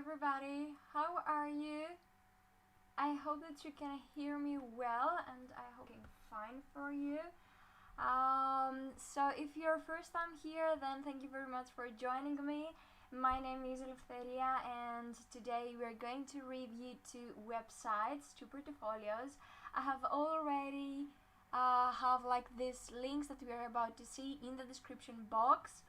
everybody, how are you? I hope that you can hear me well and I hope it's fine for you. So if you're first time here, then thank you very much for joining me. My name is Eleftheria and today we're going to review two websites, two portfolios. I have already have like these links that we are about to see in the description box,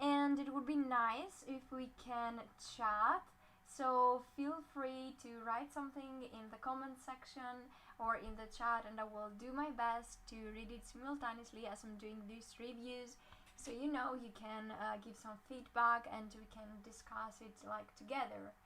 and it would be nice if we can chat, so feel free to write something in the comment section or in the chat and I will do my best to read it simultaneously as I'm doing these reviews, so you can give some feedback and we can discuss it like together.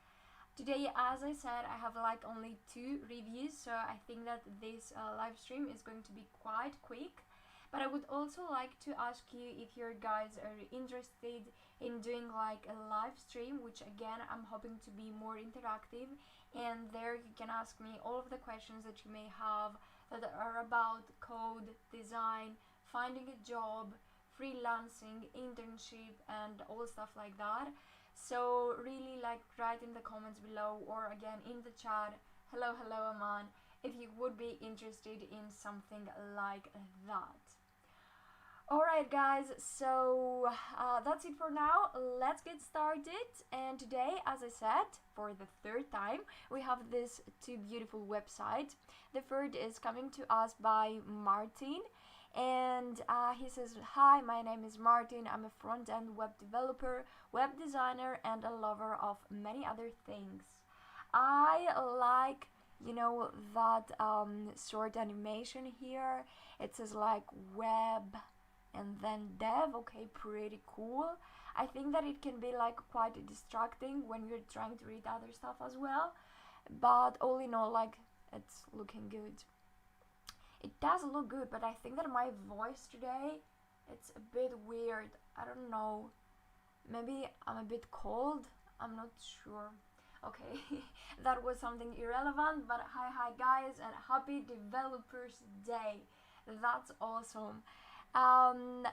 Today, as I said, I have like only two reviews, so I think that this live stream is going to be quite quick. But I would also like to ask you if you guys are interested in doing like a live stream, which again I'm hoping to be more interactive, and there you can ask me all of the questions that you may have that are about code, design, finding a job, freelancing, internship and all stuff like that. So really like write in the comments below or again in the chat, hello Aman, if you would be interested in something like that. Alright guys, so that's it for now. Let's get started. And today, as I said, for the third time, we have these two beautiful websites. The third is coming to us by Martin, and he says, hi, my name is Martin. I'm a front-end web developer, web designer and a lover of many other things. I like that short animation here. It says like web and then dev. Okay, pretty cool. I think that it can be like quite distracting when you're trying to read other stuff as well, but all in all, like, it's looking good. It does look good, but I think that my voice today, it's a bit weird. I don't know, maybe I'm a bit cold, I'm not sure. Okay, that was something irrelevant, but hi guys and happy Developers Day. That's awesome.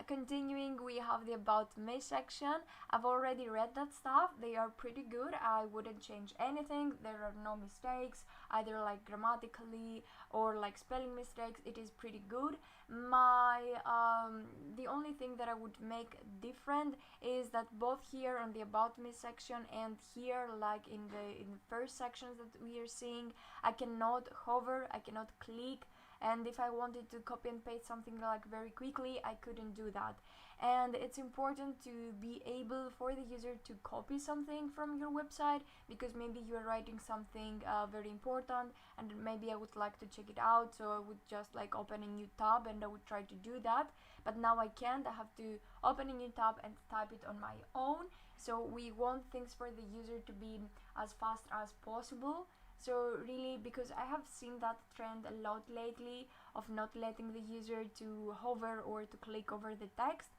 Continuing, we have the About Me section. I've already read that stuff. They are pretty good. I wouldn't change anything. There are no mistakes, either like grammatically or like spelling mistakes. It is pretty good. The only thing that I would make different is that both here on the About Me section and here like in the first sections that we are seeing, I cannot hover, I cannot click, and if I wanted to copy and paste something like very quickly, I couldn't do that. And it's important to be able for the user to copy something from your website, because maybe you're writing something very important and maybe I would like to check it out, so I would just like open a new tab and I would try to do that, but now I can't. I have to open a new tab and type it on my own. So we want things for the user to be as fast as possible. So really, because I have seen that trend a lot lately of not letting the user to hover or to click over the text,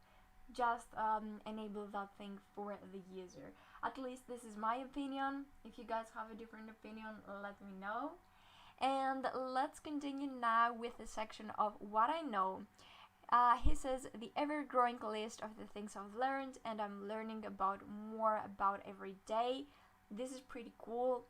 just enable that thing for the user. At least this is my opinion. If you guys have a different opinion, let me know. And let's continue now with the section of what I know. He says, the ever-growing list of the things I've learned and I'm learning about more about every day. This is pretty cool.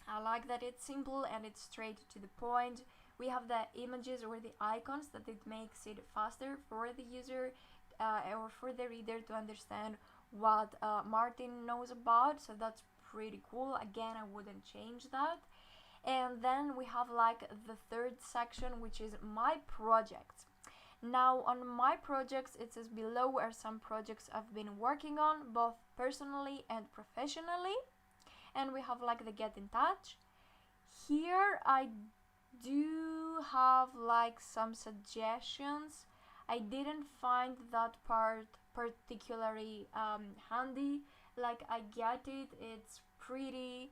I like that it's simple and it's straight to the point. We have the images or the icons that it makes it faster for the user or for the reader to understand what Martin knows about, so that's pretty cool. Again, I wouldn't change that. And then we have like the third section, which is my projects. Now on my projects, it says below are some projects I've been working on, both personally and professionally. And we have like the get in touch. Here I do have like some suggestions. I didn't find that part particularly handy. Like, I get it, it's pretty,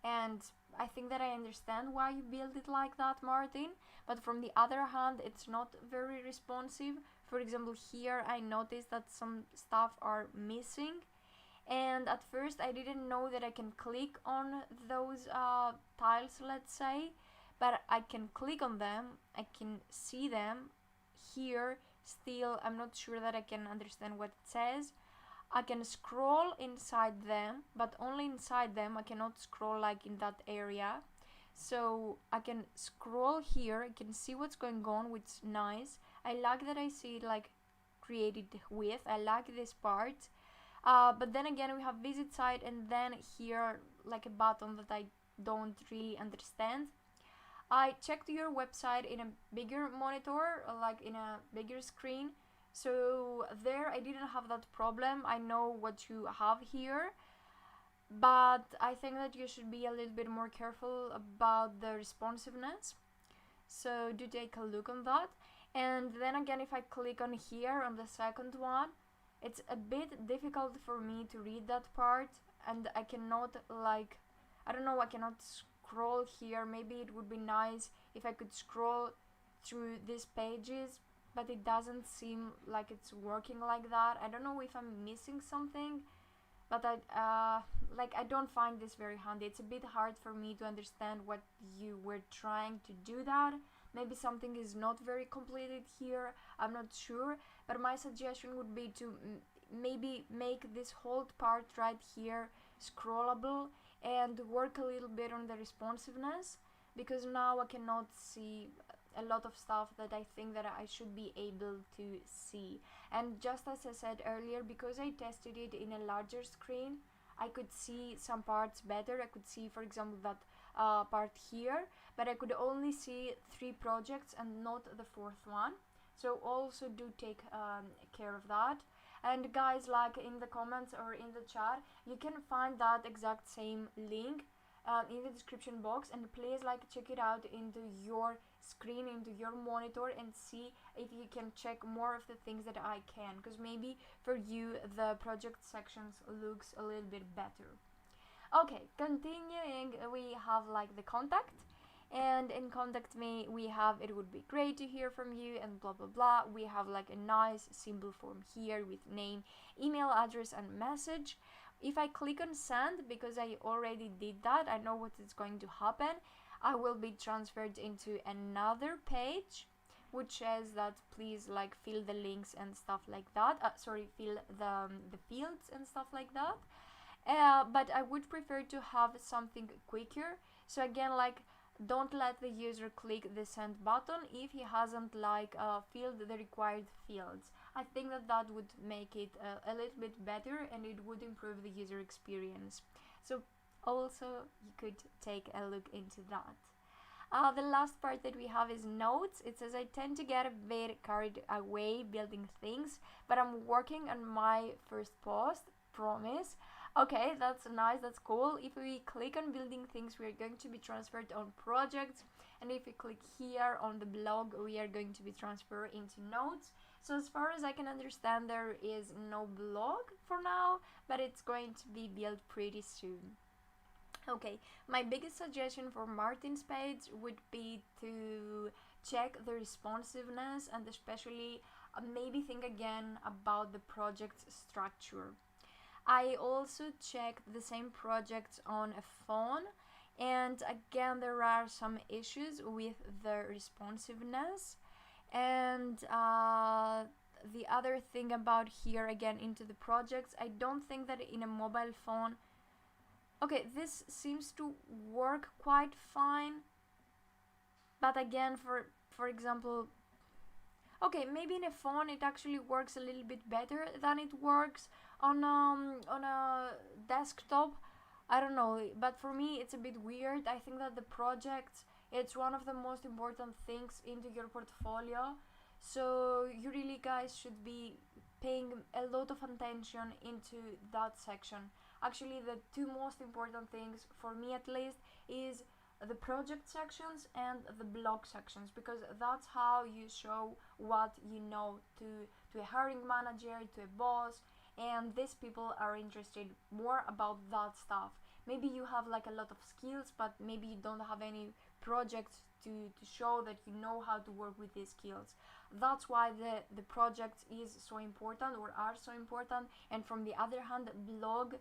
and I think that I understand why you build it like that, Martin, but from the other hand, it's not very responsive. For example, here I noticed that some stuff are missing. And at first I didn't know that I can click on those tiles, let's say, but I can click on them, I can see them. Here still I'm not sure that I can understand what it says. I can scroll inside them, but only inside them. I cannot scroll like in that area. So I can scroll here, I can see what's going on, which is nice. I like that I see it like created with. I like this part. But then again, we have visit site, and then here like a button that I don't really understand. I checked your website in a bigger monitor, like in a bigger screen. So there I didn't have that problem. I know what you have here, but I think that you should be a little bit more careful about the responsiveness. So do take a look on that. And then again, if I click on here on the second one, it's a bit difficult for me to read that part, and I cannot like, I don't know, I cannot scroll here. Maybe it would be nice if I could scroll through these pages, but it doesn't seem like it's working like that. I don't know if I'm missing something, but I don't find this very handy. It's a bit hard for me to understand what you were trying to do that. Maybe something is not very completed here, I'm not sure, but my suggestion would be to maybe make this whole part right here scrollable and work a little bit on the responsiveness, because now I cannot see a lot of stuff that I think that I should be able to see. And just as I said earlier, because I tested it in a larger screen, I could see some parts better. I could see, for example, that part here, but I could only see 3 projects and not the 4th one. So also do take care of that. And guys, like in the comments or in the chat, you can find that exact same link in the description box, and please like check it out into your screen, into your monitor, and see if you can check more of the things that I can, because maybe for you the project sections looks a little bit better. Okay, continuing, we have like the contact, and in contact me we have it would be great to hear from you and blah blah blah. We have like a nice simple form here with name, email address and message. If I click on send, because I already did that, I know what is going to happen. I will be transferred into another page which says that please like fill the links and stuff like that. Fill the fields and stuff like that. But I would prefer to have something quicker. So again, like, don't let the user click the send button if he hasn't like filled the required fields. I think that that would make it a little bit better, and it would improve the user experience. So also you could take a look into that. The last part that we have is notes. It says I tend to get a bit carried away building things, but I'm working on my first post, promise. Okay, that's nice, that's cool. If we click on building things, we are going to be transferred on projects, and if we click here on the blog, we are going to be transferred into notes. So as far as I can understand, there is no blog for now, but it's going to be built pretty soon. Okay, my biggest suggestion for Martin's page would be to check the responsiveness, and especially maybe think again about the project structure. I also checked the same projects on a phone, and again there are some issues with the responsiveness. And the other thing about here, again into the projects, I don't think that in a mobile phone, okay, this seems to work quite fine, but again, for example, okay, maybe in a phone it actually works a little bit better than it works on a desktop. I don't know, but for me it's a bit weird. I think that the projects, it's one of the most important things into your portfolio, so you really guys should be paying a lot of attention into that section. Actually, the 2 most important things for me at least is the project sections and the blog sections, because that's how you show what you know to a hiring manager, to a boss, and these people are interested more about that stuff. Maybe you have like a lot of skills, but maybe you don't have any projects to show that you know how to work with these skills. That's why the project is so important, or are so important. And from the other hand, blog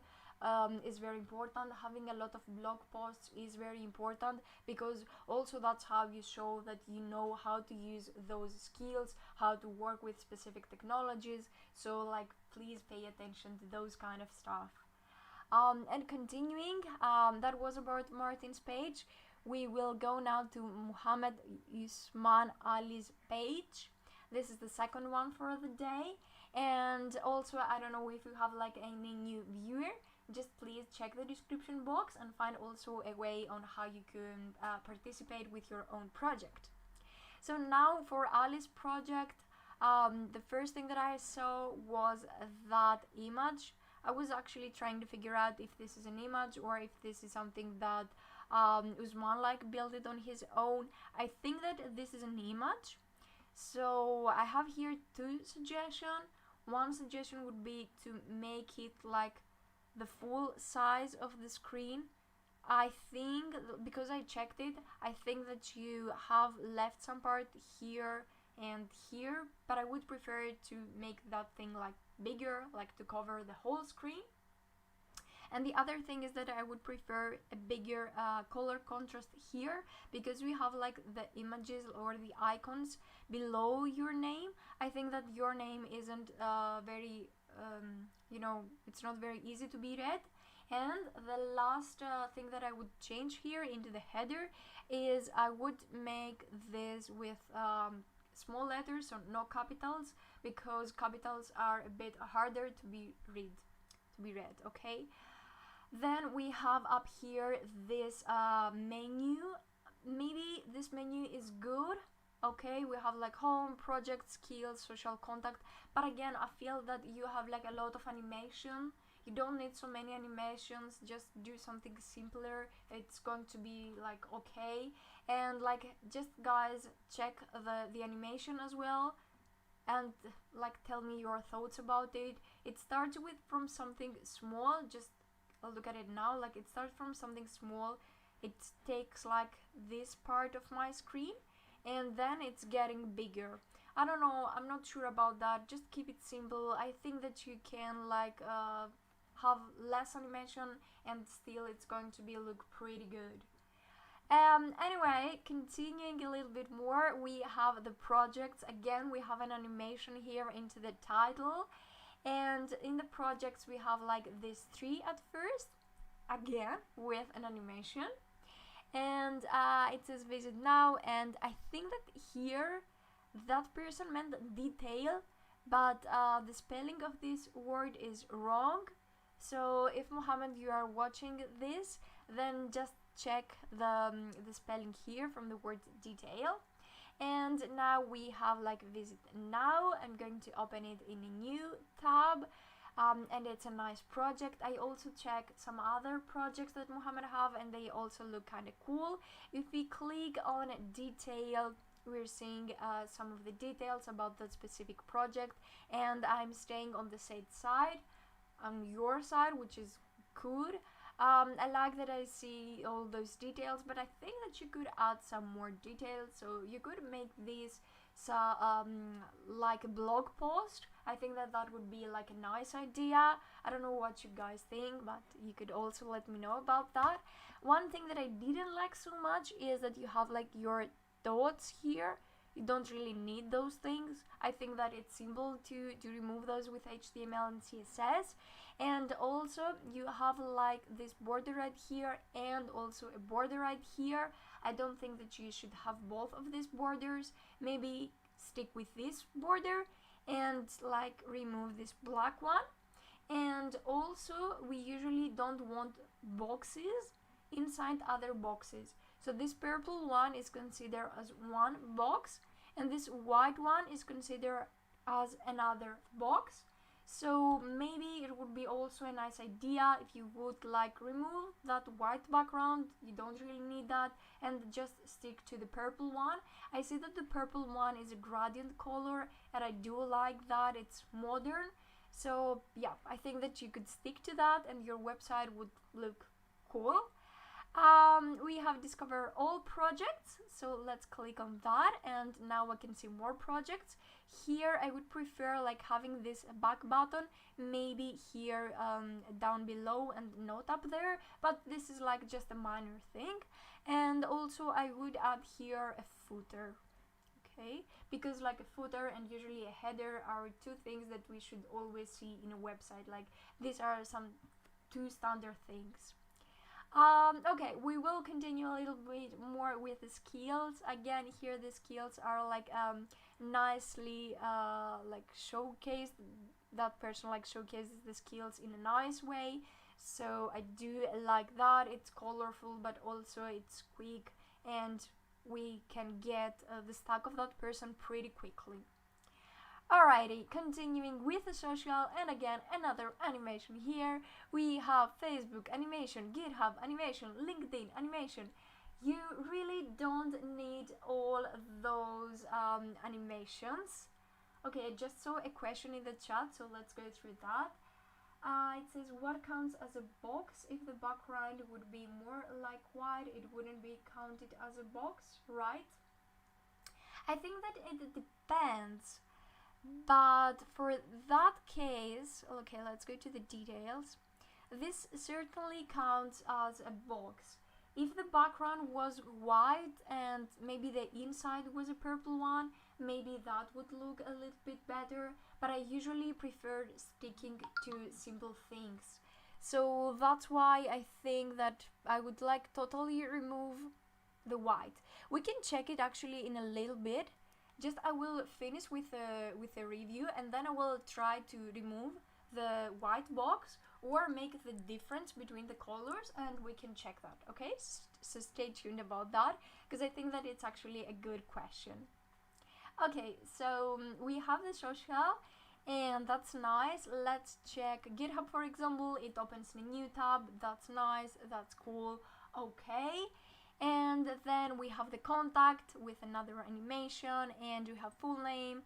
is very important. Having a lot of blog posts is very important, because also that's how you show that you know how to use those skills, how to work with specific technologies. So like, please pay attention to those kind of stuff. And continuing, that was about Martin's page. We will go now to Muhammad Usman Ali's page. This is the second one for the day. And also, I don't know if you have like any new viewer, just please check the description box and find also a way on how you can participate with your own project. So now for Ali's project, the first thing that I saw was that image. I was actually trying to figure out if this is an image or if this is something that Usman like built it on his own. I think that this is an image. So I have here two suggestions. One suggestion would be to make it like the full size of the screen. I think, because I checked it, I think that you have left some part here and here, but I would prefer to make that thing like bigger, like to cover the whole screen. And the other thing is that I would prefer a bigger color contrast here, because we have like the images or the icons below your name. I think that your name isn't very, it's not very easy to be read. And the last thing that I would change here into the header is I would make this with small letters, so no capitals, because capitals are a bit harder to be read, okay? Then we have up here this menu. Maybe this menu is good. Okay, we have like home, project, skills, social contact, but again, I feel that you have like a lot of animation. You don't need so many animations, just do something simpler. It's going to be like okay. And like, just guys, check the animation as well, and like tell me your thoughts about it. It starts from something small. Just look at it now, like it starts from something small. It takes like this part of my screen, and then it's getting bigger. I don't know, I'm not sure about that. Just keep it simple. I think that you can like have less animation and still it's going to be look pretty good. Anyway, continuing a little bit more, we have the projects. Again, we have an animation here into the title, and in the projects we have like this tree at first, again with an animation, and it says visit now, and I think that here that person meant detail, but the spelling of this word is wrong. So if Mohammed, you are watching this, then just check the spelling here from the word detail. And now we have like visit now. I'm going to open it in a new tab, and it's a nice project. I also check some other projects that Mohammed have, and they also look kind of cool. If we click on detail, we're seeing some of the details about that specific project, and I'm staying on the safe side, on your side, which is good. I like that I see all those details, but I think that you could add some more details. So you could make this like a blog post. I think that would be like a nice idea. I don't know what you guys think, but you could also let me know about that. One thing that I didn't like so much is that you have like your dots here. You don't really need those things. I think that it's simple to remove those with HTML and CSS. And also you have like this border right here and also a border right here. I don't think that you should have both of these borders. Maybe stick with this border and like remove this black one. And also we usually don't want boxes inside other boxes. So this purple one is considered as one box, and this white one is considered as another box. So maybe it would be also a nice idea if you would like remove that white background. You don't really need that, and just stick to the purple one. I see that the purple one is a gradient color, and I do like that. It's modern. So yeah, I think that you could stick to that and your website would look cool. We have discovered all projects, so let's click on that, and now I can see more projects. Here I would prefer like having this back button maybe here down below and not up there, but this is like just a minor thing. And also I would add here a footer, okay, because like a footer and usually a header are two things that we should always see in a website. Like these are some two standard things. Okay, we will continue a little bit more with the skills. Again, here the skills are like nicely like showcased. That person like showcases the skills in a nice way, so I do like that. It's colorful, but also it's quick, and we can get the stack of that person pretty quickly. Alrighty, continuing with the social, and again another animation here. We have Facebook animation, GitHub animation, LinkedIn animation. You really don't need all those animations. Okay, I just saw a question in the chat, so let's go through that. It says, what counts as a box? If the background would be more like white, it wouldn't be counted as a box, right? I think that it depends. But for that case, okay, let's go to the details. This certainly counts as a box. If the background was white and maybe the inside was a purple one, maybe that would look a little bit better, but I usually prefer sticking to simple things. So that's why I think that I would like totally remove the white. We can check it actually in a little bit. Just I will finish with a review, and then I will try to remove the white box or make the difference between the colors, and we can check that, okay? So stay tuned about that, because I think that it's actually a good question. Okay, so we have the social, and that's nice. Let's check GitHub, for example. It opens a new tab. That's nice, that's cool. Okay, and then we have the contact with another animation, and we have full name,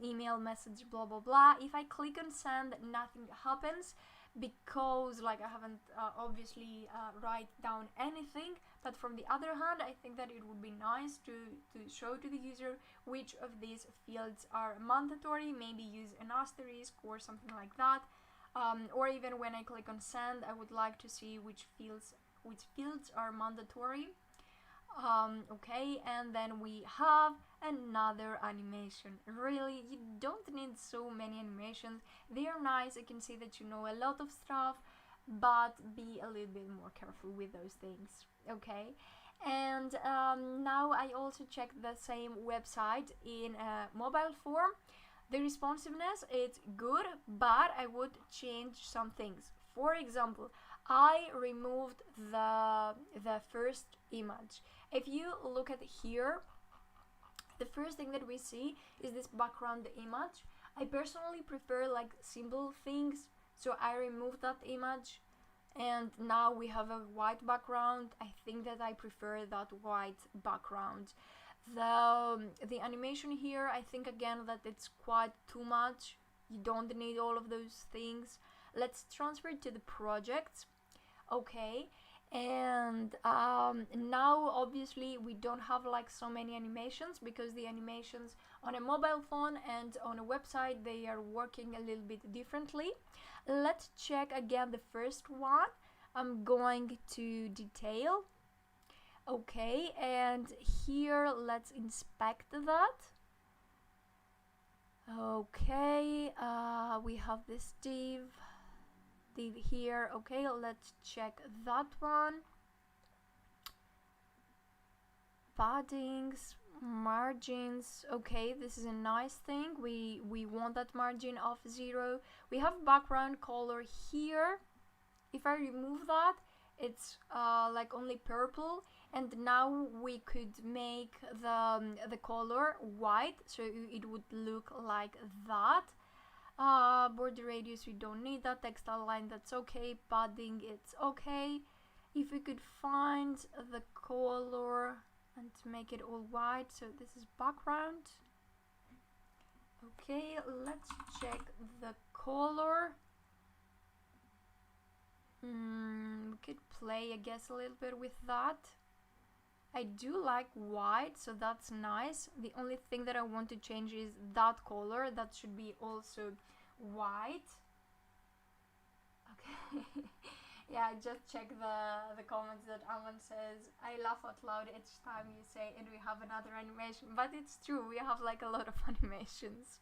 email, message, blah blah blah. If I click on send, nothing happens because like I haven't obviously write down anything. But from the other hand, I think that it would be nice to show to the user which of these fields are mandatory. Maybe use an asterisk or something like that, or even when I click on send, I would like to see which fields are mandatory. Okay, and then we have another animation. Really, you don't need so many animations. They are nice. I can see that you know a lot of stuff, but be a little bit more careful with those things. Okay, and now I also checked the same website in a mobile form. The responsiveness is good, but I would change some things. For example, I removed the first image. If you look at here, the first thing that we see is this background image. I personally prefer like simple things, so I removed that image, and now we have a white background. I think that I prefer that white background. The animation here, I think again that it's quite too much. You don't need all of those things. Let's transfer to the projects. Okay, and now obviously we don't have like so many animations, because the animations on a mobile phone and on a website, they are working a little bit differently. Let's check again the first one. I'm going to detail. Okay, and here let's inspect that. Okay, we have this div here. Okay, let's check that one. Paddings, margins. Okay, this is a nice thing. We want that margin of 0. We have background color here. If I remove that, it's like only purple, and now we could make the color white, so it would look like that. Border radius, we don't need that. Text align, that's okay. Padding, it's okay. If we could find the color and make it all white, so this is background. Okay, let's check the color. We could play, I guess, a little bit with that. I do like white, so that's nice. The only thing that I want to change is that color. That should be also white. Okay. Yeah, just check the comments that Aman says, I laugh out loud each time you say, and we have another animation. But it's true, we have like a lot of animations.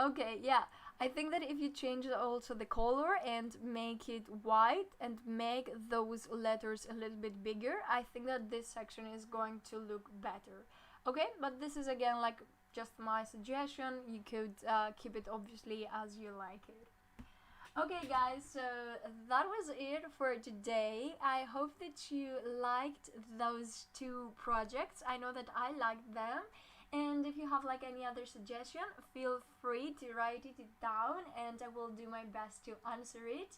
Okay, yeah, I think that if you change also the color and make it white and make those letters a little bit bigger, I think that this section is going to look better. Okay, but this is again like just my suggestion. You could keep it obviously as you like it. Okay guys, so that was it for today. I hope that you liked those two projects. I know that I liked them. And if you have like any other suggestion, feel free to write it down and I will do my best to answer it.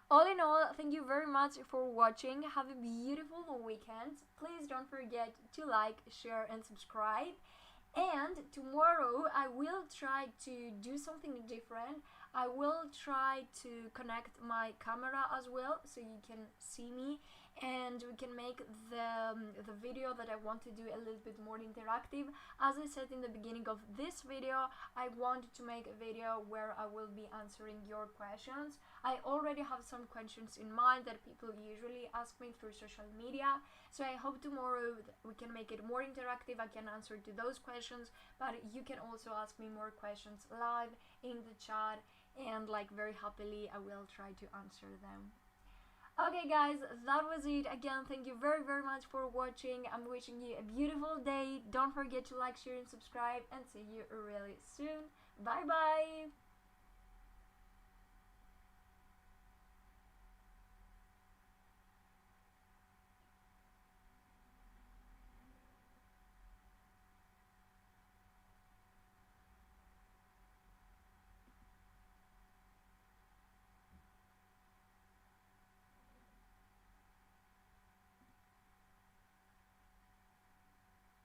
All in all, thank you very much for watching. Have a beautiful weekend. Please don't forget to like, share and subscribe. And tomorrow I will try to do something different. I will try to connect my camera as well so you can see me and we can make the video that I want to do a little bit more interactive. As I said in the beginning of this video, I want to make a video where I will be answering your questions. I already have some questions in mind that people usually ask me through social media, so I hope tomorrow we can make it more interactive. I can answer to those questions, but you can also ask me more questions live in the chat, and like very happily I will try to answer them. Okay guys, that was it. Again, thank you very much for watching. I'm wishing you a beautiful day. Don't forget to like, share and subscribe, and see you really soon. Bye bye.